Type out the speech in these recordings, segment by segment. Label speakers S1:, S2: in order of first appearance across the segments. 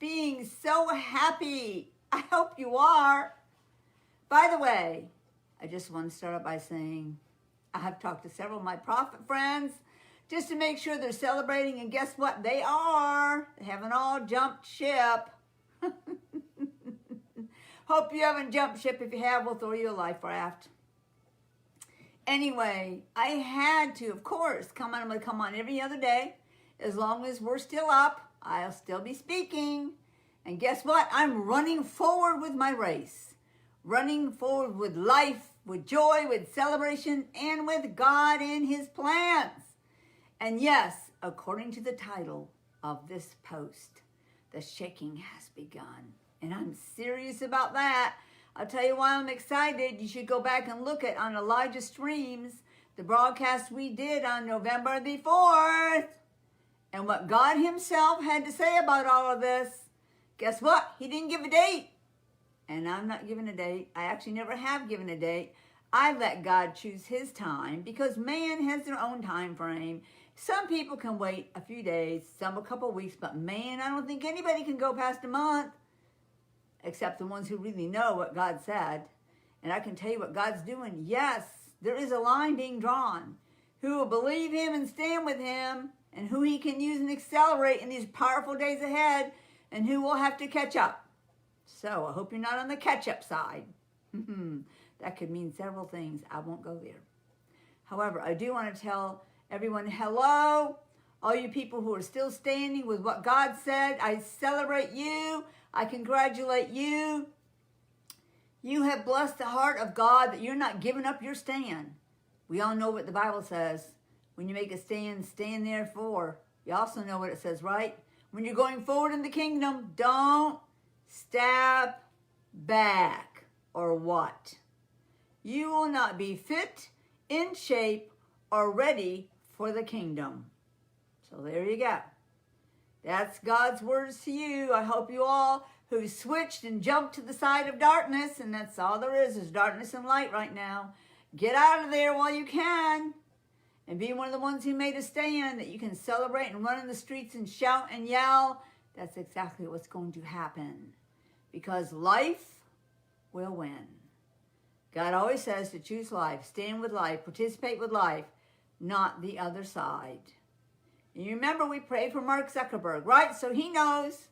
S1: being so happy. I hope you are. By the way, I just want to start out by saying I have talked to several of my prophet friends just to make sure they're celebrating, and guess what? They are. They haven't all jumped ship. Hope you haven't jumped ship. If you have, we'll throw you a life raft. Anyway, I had to, of course, come on. I'm going to come on every other day. As long as we're still up, I'll still be speaking. And guess what? I'm running forward with my race. Running forward with life, with joy, with celebration, and with God and His plans. And yes, according to the title of this post, the shaking has begun. And I'm serious about that. I'll tell you why I'm excited. You should go back and look at on Elijah Streams, the broadcast we did on November the 4th. And what God Himself had to say about all of this. Guess what? He didn't give a date. And I'm not giving a date. I actually never have given a date. I let God choose His time because man has their own time frame. Some people can wait a few days, some a couple of weeks, but man, I don't think anybody can go past a month. Except the ones who really know what God said. And I can tell you what God's doing. Yes, there is a line being drawn. Who will believe Him and stand with Him, and who He can use and accelerate in these powerful days ahead, and who will have to catch up. So I hope you're not on the catch-up side. That could mean several things. I won't go there. However, I do want to tell everyone hello. All you people who are still standing with what God said, I celebrate you. I congratulate you. You have blessed the heart of God that you're not giving up your stand. We all know what the Bible says. When you make a stand, stand therefore. You also know what it says, right? When you're going forward in the kingdom, don't step back. Or what? You will not be fit, in shape, or ready for the kingdom. So there you go. That's God's words to you. I hope you all who switched and jumped to the side of darkness, and that's all there is darkness and light right now. Get out of there while you can and be one of the ones who made a stand that you can celebrate and run in the streets and shout and yell. That's exactly what's going to happen because life will win. God always says to choose life, stand with life, participate with life, not the other side. And you remember we prayed for Mark Zuckerberg, right? So he knows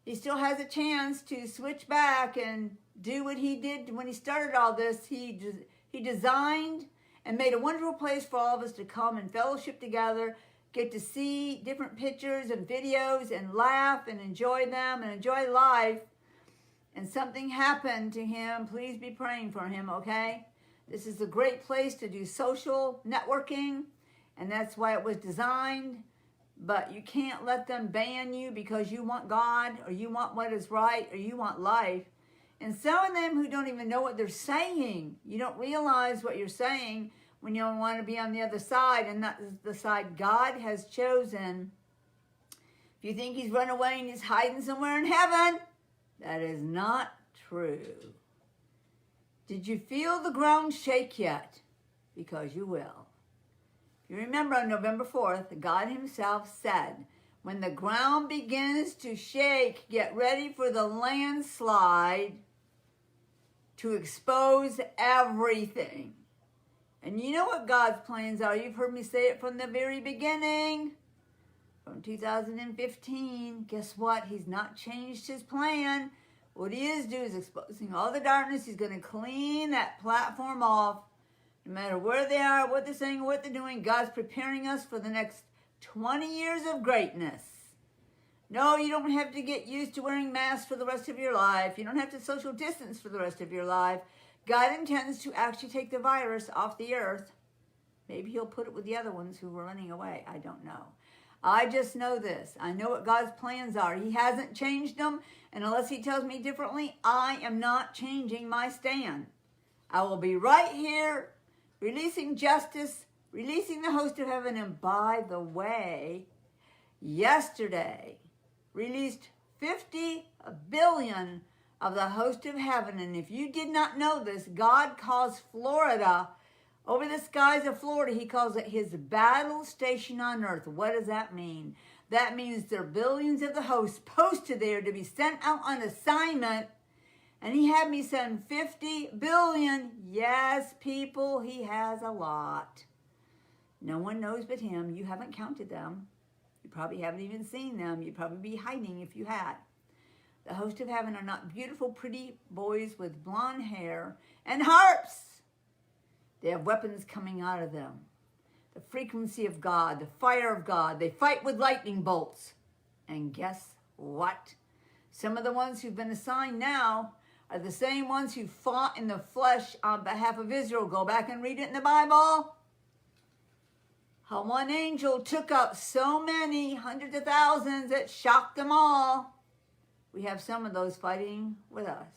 S1: he still has a chance to switch back and do what he did when he started all this. He designed and made a wonderful place for all of us to come and fellowship together, get to see different pictures and videos and laugh and enjoy them and enjoy life. And something happened to him. Please be praying for him, okay? This is a great place to do social networking, and that's why it was designed. But you can't let them ban you because you want God or you want what is right or you want life. And some of them who don't even know what they're saying, you don't realize what you're saying when you don't want to be on the other side, and that's the side God has chosen. If you think He's run away and He's hiding somewhere in heaven, that is not true. Did you feel the ground shake yet? Because you will. You remember on November 4th, God Himself said, when the ground begins to shake, get ready for the landslide to expose everything. And you know what God's plans are. You've heard me say it from the very beginning. From 2015, guess what? He's not changed His plan. What He is doing is exposing all the darkness. He's going to clean that platform off. No matter where they are, what they're saying, what they're doing, God's preparing us for the next 20 years of greatness. No, you don't have to get used to wearing masks for the rest of your life. You don't have to social distance for the rest of your life. God intends to actually take the virus off the earth. Maybe He'll put it with the other ones who were running away. I don't know. I just know this. I know what God's plans are. He hasn't changed them. And unless He tells me differently, I am not changing my stand. I will be right here releasing justice, releasing the host of heaven. And by the way, yesterday released 50 billion of the host of heaven. And if you did not know this, God calls Florida, over the skies of Florida, He calls it His battle station on earth. What does that mean? That means there are billions of the hosts posted there to be sent out on assignment. And he had me send 50 billion. Yes, people, he has a lot. No one knows but him. You haven't counted them. You probably haven't even seen them. You'd probably be hiding if you had. The hosts of heaven are not beautiful, pretty boys with blonde hair and harps. They have weapons coming out of them. The frequency of God, the fire of God. They fight with lightning bolts. And guess what? Some of the ones who've been assigned now are the same ones who fought in the flesh on behalf of Israel. Go back and read it in the Bible. How one angel took out so many, hundreds of thousands, it shocked them all. We have some of those fighting with us.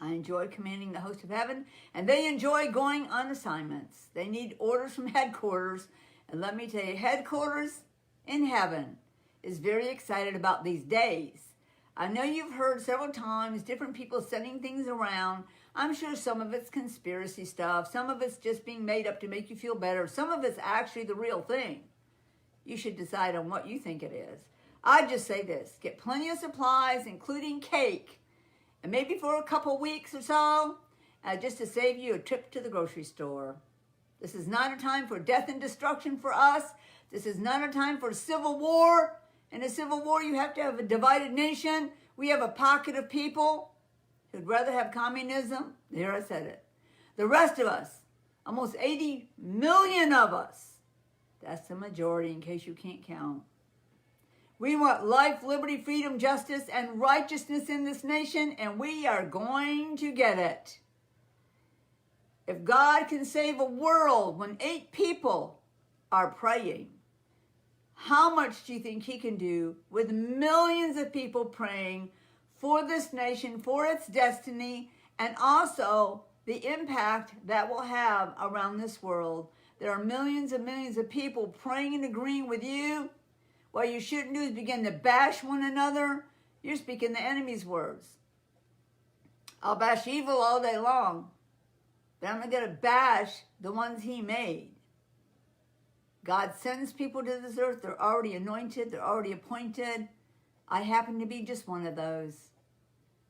S1: I enjoy commanding the host of heaven, and they enjoy going on assignments. They need orders from headquarters, and let me tell you, headquarters in heaven is very excited about these days. I know you've heard several times different people sending things around. I'm sure some of it's conspiracy stuff. Some of it's just being made up to make you feel better. Some of it's actually the real thing. You should decide on what you think it is. I just say this. Get plenty of supplies, including cake. And maybe for a couple weeks or so, just to save you a trip to the grocery store. This is not a time for death and destruction for us. This is not a time for civil war. In a civil war, you have to have a divided nation. We have a pocket of people who'd rather have communism. There, I said it. The rest of us, almost 80 million of us, that's the majority in case you can't count. We want life, liberty, freedom, justice, and righteousness in this nation, and we are going to get it. If God can save a world when 8 people are praying, how much do you think he can do with millions of people praying for this nation, for its destiny, and also the impact that will have around this world? There are millions and millions of people praying and agreeing with you. What you shouldn't do is begin to bash one another. You're speaking the enemy's words. I'll bash evil all day long, but I'm not going to bash the ones he made. God sends people to this earth. They're already anointed. They're already appointed. I happen to be just one of those.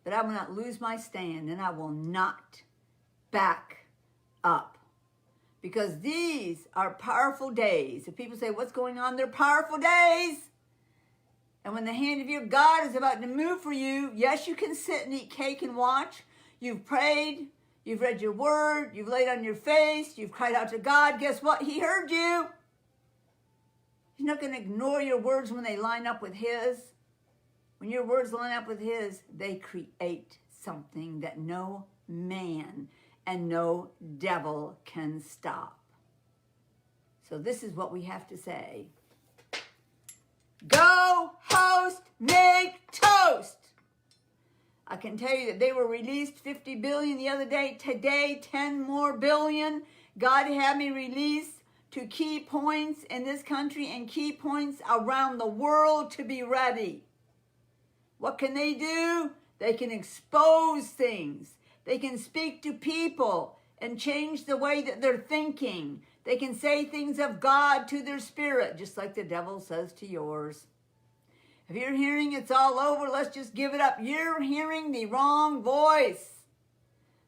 S1: But I will not lose my stand, and I will not back up. Because these are powerful days. If people say, what's going on? They're powerful days. And when the hand of your God is about to move for you, yes, you can sit and eat cake and watch. You've prayed. You've read your word. You've laid on your face. You've cried out to God. Guess what? He heard you. He's not going to ignore your words when they line up with his. When your words line up with his, they create something that no man and no devil can stop. So this is what we have to say. Go, host, make toast. I can tell you that they were released 50 billion the other day. Today, 10 more billion. God had me release to key points in this country and key points around the world to be ready. What can they do? They can expose things. They can speak to people and change the way that they're thinking. They can say things of God to their spirit, just like the devil says to yours. If you're hearing it's all over, let's just give it up. You're hearing the wrong voice.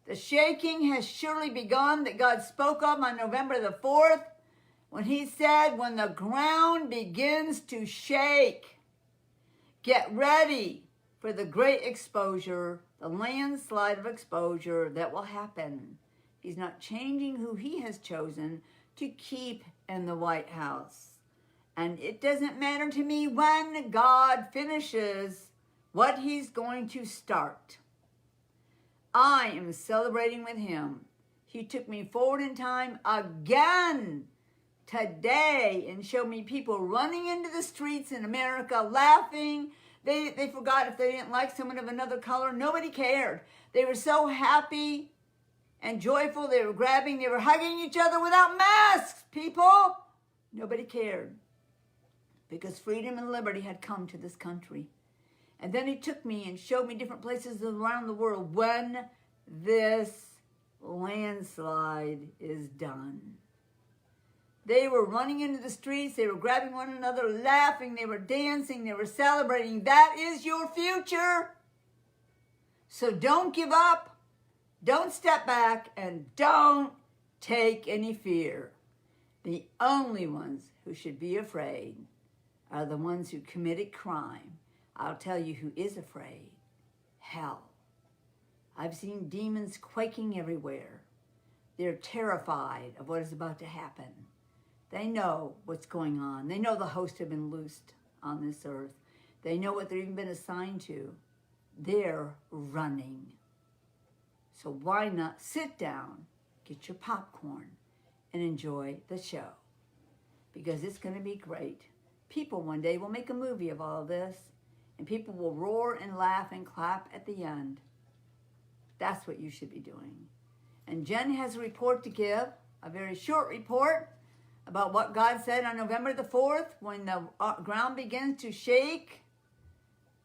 S1: The shaking has surely begun that God spoke of on November the 4th when he said, when the ground begins to shake, get ready for the great exposure, the landslide of exposure that will happen. He's not changing who he has chosen to keep in the White House. And it doesn't matter to me when God finishes what he's going to start. I am celebrating with him. He took me forward in time again today and showed me people running into the streets in America laughing. They forgot if they didn't like someone of another color. Nobody cared. They were so happy and joyful. They were grabbing, they were hugging each other without masks, people. Nobody cared because freedom and liberty had come to this country. And then he took me and showed me different places around the world when this landslide is done. They were running into the streets. They were grabbing one another, laughing. They were dancing. They were celebrating. That is your future. So don't give up. Don't step back. And don't take any fear. The only ones who should be afraid are the ones who committed crime. I'll tell you who is afraid. Hell. I've seen demons quaking everywhere. They're terrified of what is about to happen. They know what's going on. They know the hosts have been loosed on this earth. They know what they've even been assigned to. They're running. So why not sit down, get your popcorn, and enjoy the show? Because it's going to be great. People one day will make a movie of all this, and people will roar and laugh and clap at the end. That's what you should be doing. And Jen has a report to give, a very short report, about what God said on November the 4th when the ground begins to shake.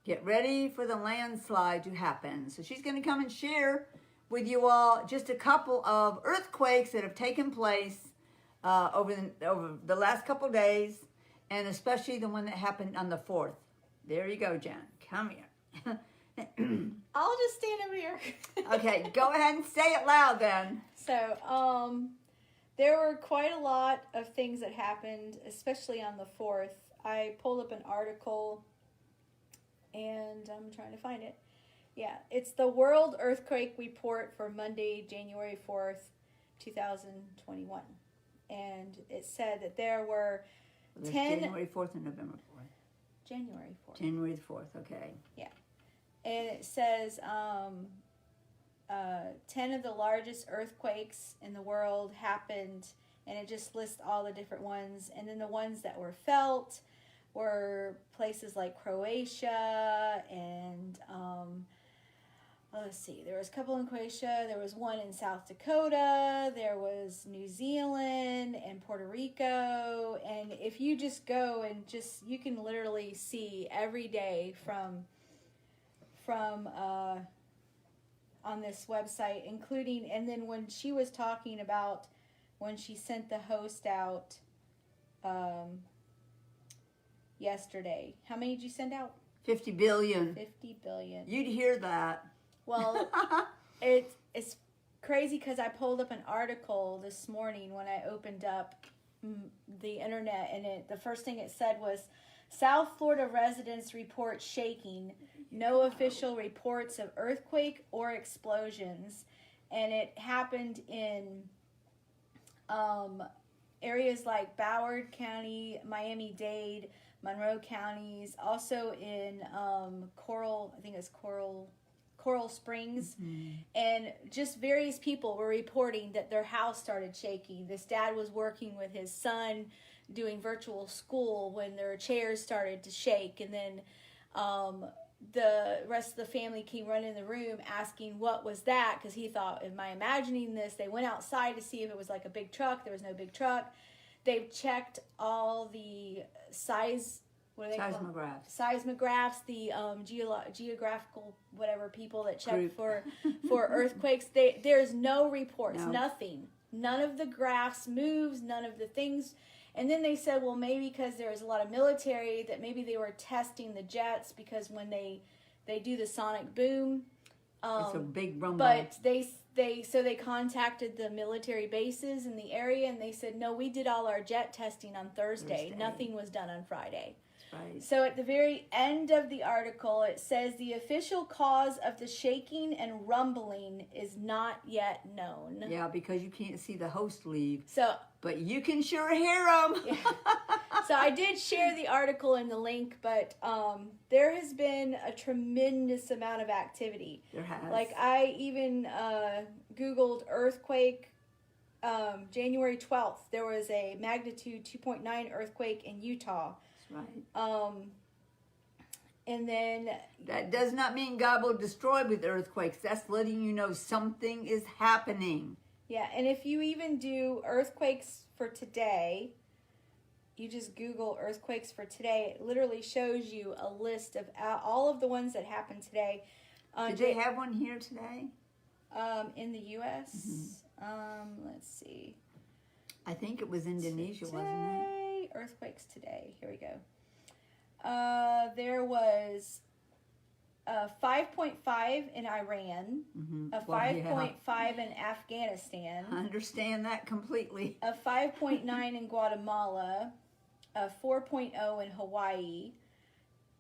S1: Get ready for the landslide to happen. So she's going to come and share with you all just a couple of earthquakes that have taken place over the last couple of days, and especially the one that happened on the 4th. There you go, Jen. Come here.
S2: I'll just stand over here.
S1: Okay, go ahead and say it loud then.
S2: So, there were quite a lot of things that happened, especially on the 4th. I pulled up an article, and I'm trying to find it. Yeah, it's the World Earthquake Report for Monday, January 4th, 2021. And it said that there were 10...
S1: January 4th and November 4th.
S2: January 4th.
S1: January 4th, okay.
S2: Yeah. And it says 10 of the largest earthquakes in the world happened, and it just lists all the different ones. And then the ones that were felt were places like Croatia and let's see, there was a couple in Croatia, there was one in South Dakota, there was New Zealand and Puerto Rico. And if you just go and you can literally see every day from on this website, including, and then when she was talking about when she sent the host out yesterday. How many did you send out?
S1: 50 billion.
S2: 50 billion.
S1: You'd hear that.
S2: Well, it's crazy because I pulled up an article this morning when I opened up the internet, and the first thing it said was, South Florida residents report shaking. No official reports of earthquake or explosions. And it happened in areas like Broward County, Miami-Dade, Monroe counties, also in Coral Springs. Mm-hmm. And just various people were reporting that their house started shaking. This dad was working with his son doing virtual school when their chairs started to shake, and then the rest of the family came running in the room asking what was that, because he thought, am I imagining this? They went outside to see if it was like a big truck. There was no big truck. They've checked all the seismographs, the geographical whatever people that check for earthquakes. There's no reports, nothing. None of the graphs moves, none of the things. And then they said, well, maybe because there was a lot of military, that maybe they were testing the jets, because when they do the sonic boom,
S1: it's a big rumble.
S2: But they contacted the military bases in the area, and they said, no, we did all our jet testing on Thursday. Nothing was done on Friday.
S1: Right.
S2: So at the very end of the article, it says the official cause of the shaking and rumbling is not yet known.
S1: Yeah, because you can't see the host leave.
S2: So,
S1: but you can sure hear them.
S2: Yeah. So I did share the article in the link, but there has been a tremendous amount of activity.
S1: There has.
S2: Like I even Googled earthquake. January 12th, there was a magnitude 2.9 earthquake in Utah.
S1: Right.
S2: And then
S1: that does not mean God will destroy with earthquakes. That's letting you know something is happening.
S2: Yeah, and if you even do earthquakes for today, you just Google earthquakes for today, it literally shows you a list of all of the ones that happened today.
S1: Did they have one here today?
S2: In the U.S.? Mm-hmm. Let's see.
S1: I think it was Indonesia, wasn't it?
S2: Earthquakes today. Here we go. There was a 5.5 in Iran, a 5.5 in Afghanistan.
S1: I understand that completely.
S2: A 5.9 in Guatemala, a 4.0 in Hawaii,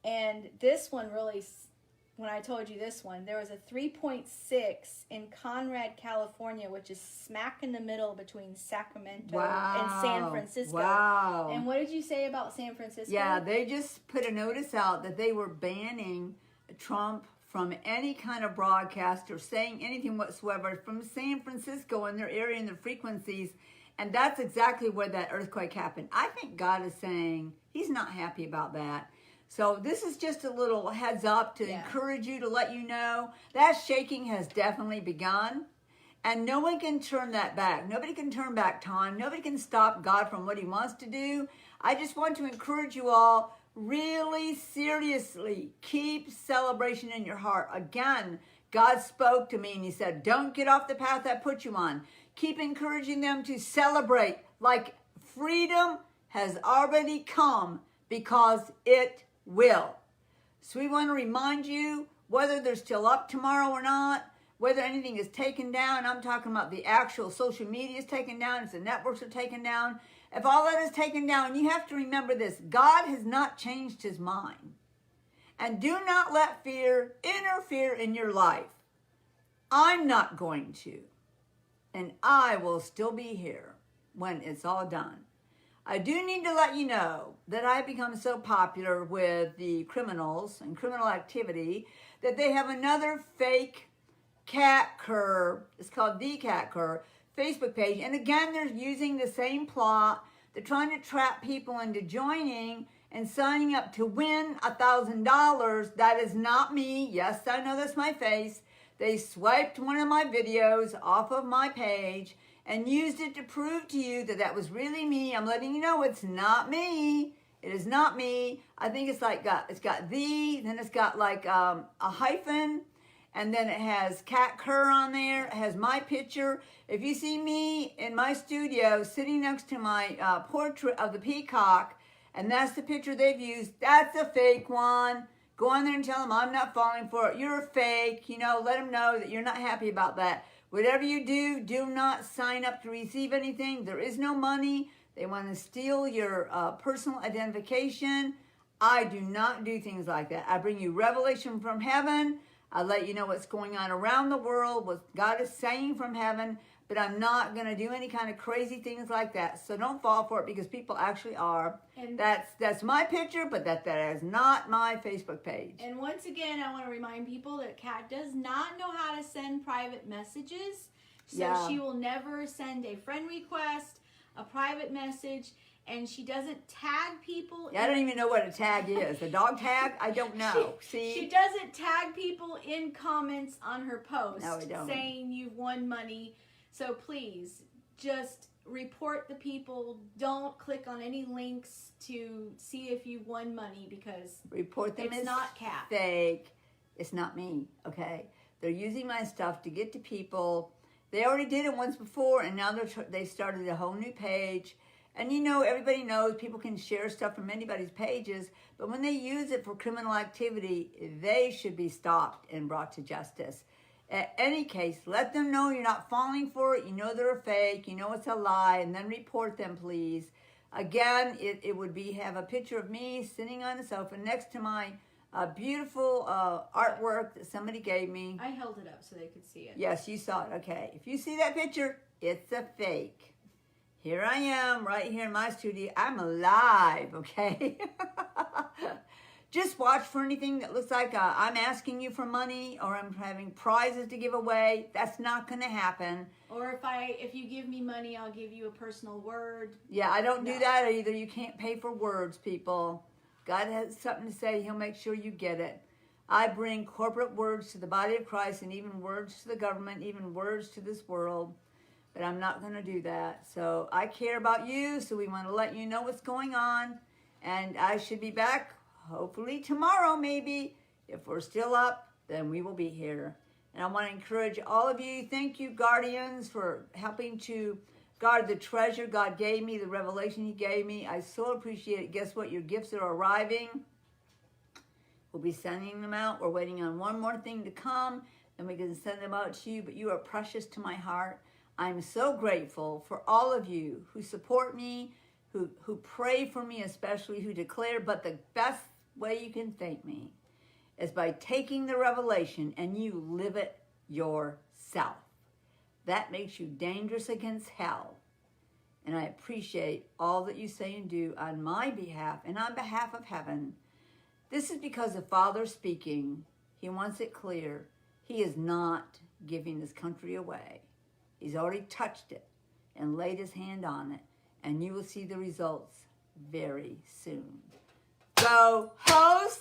S2: and this one really, when I told you this one, there was a 3.6 in Conrad, California, which is smack in the middle between Sacramento and San Francisco.
S1: Wow.
S2: And what did you say about San Francisco?
S1: Yeah, they just put a notice out that they were banning Trump from any kind of broadcast or saying anything whatsoever from San Francisco and their area and their frequencies. And that's exactly where that earthquake happened. I think God is saying he's not happy about that. So this is just a little heads up to encourage you, to let you know that shaking has definitely begun. And no one can turn that back. Nobody can turn back time. Nobody can stop God from what he wants to do. I just want to encourage you all, really seriously, keep celebration in your heart. Again, God spoke to me and he said, don't get off the path I put you on. Keep encouraging them to celebrate like freedom has already come, because it will. So we want to remind you, whether they're still up tomorrow or not, whether anything is taken down, I'm talking about the actual social media is taken down, if the networks are taken down, if all that is taken down, you have to remember this: God has not changed his mind. And do not let fear interfere in your life. I'm not going to. And I will still be here when it's all done. I do need to let you know that I've become so popular with the criminals and criminal activity that they have another fake Cat Kerr, it's called the Cat Kerr, Facebook page. And again, they're using the same plot. They're trying to trap people into joining and signing up to win $1,000. That is not me. Yes, I know that's my face. They swiped one of my videos off of my page and used it to prove to you that that was really me. I'm letting you know it's not me. It is not me. I think it's like it's got the, then it's got like a hyphen, and then it has Cat Kerr on there. It has my picture. If you see me in my studio sitting next to my portrait of the peacock, and that's the picture they've used, that's a fake one. Go on there and tell them I'm not falling for it. You're a fake. You know, let them know that you're not happy about that. Whatever you do, do not sign up to receive anything. There is no money. They want to steal your personal identification. I do not do things like that. I bring you revelation from heaven. I let you know what's going on around the world, what God is saying from heaven, but I'm not going to do any kind of crazy things like that. So don't fall for it, because people actually are. And that's my picture, but that is not my Facebook page.
S2: And once again, I want to remind people that Kat does not know how to send private messages. So she will never send a friend request, a private message, and she doesn't tag people.
S1: I don't even know what a tag is. A dog tag? I don't know.
S2: She doesn't tag people in comments on her post saying you've won money. So please, just report the people. Don't click on any links to see if you won money, because
S1: report them. It's not Kat. Fake. It's not me, okay? They're using my stuff to get to people. They already did it once before, and now they started a whole new page. And you know, everybody knows people can share stuff from anybody's pages, but when they use it for criminal activity, they should be stopped and brought to justice. In any case, let them know you're not falling for it. You know they're a fake. You know it's a lie. And then report them, please. Again, it would be have a picture of me sitting on the sofa next to my beautiful artwork that somebody gave me.
S2: I held it up so they could see it.
S1: Yes, you saw it. Okay. If you see that picture, it's a fake. Here I am, right here in my studio. I'm alive, okay? Just watch for anything that looks like I'm asking you for money or I'm having prizes to give away. That's not going to happen.
S2: Or if you give me money, I'll give you a personal word.
S1: Yeah, I don't do that either. You can't pay for words, people. God has something to say. He'll make sure you get it. I bring corporate words to the body of Christ, and even words to the government, even words to this world. But I'm not going to do that. So I care about you, so we want to let you know what's going on. And I should be back hopefully tomorrow, maybe. If we're still up, then we will be here. And I want to encourage all of you. Thank you, Guardians, for helping to God, the treasure God gave me, the revelation he gave me, I so appreciate it. Guess what? Your gifts are arriving. We'll be sending them out. We're waiting on one more thing to come, and we can send them out to you, but you are precious to my heart. I'm so grateful for all of you who support me, who pray for me, especially who declare, but the best way you can thank me is by taking the revelation and you live it yourself. That makes you dangerous against hell. And I appreciate all that you say and do on my behalf and on behalf of heaven. This is because the Father's speaking. He wants it clear. He is not giving this country away. He's already touched it and laid his hand on it. And you will see the results very soon. Go host!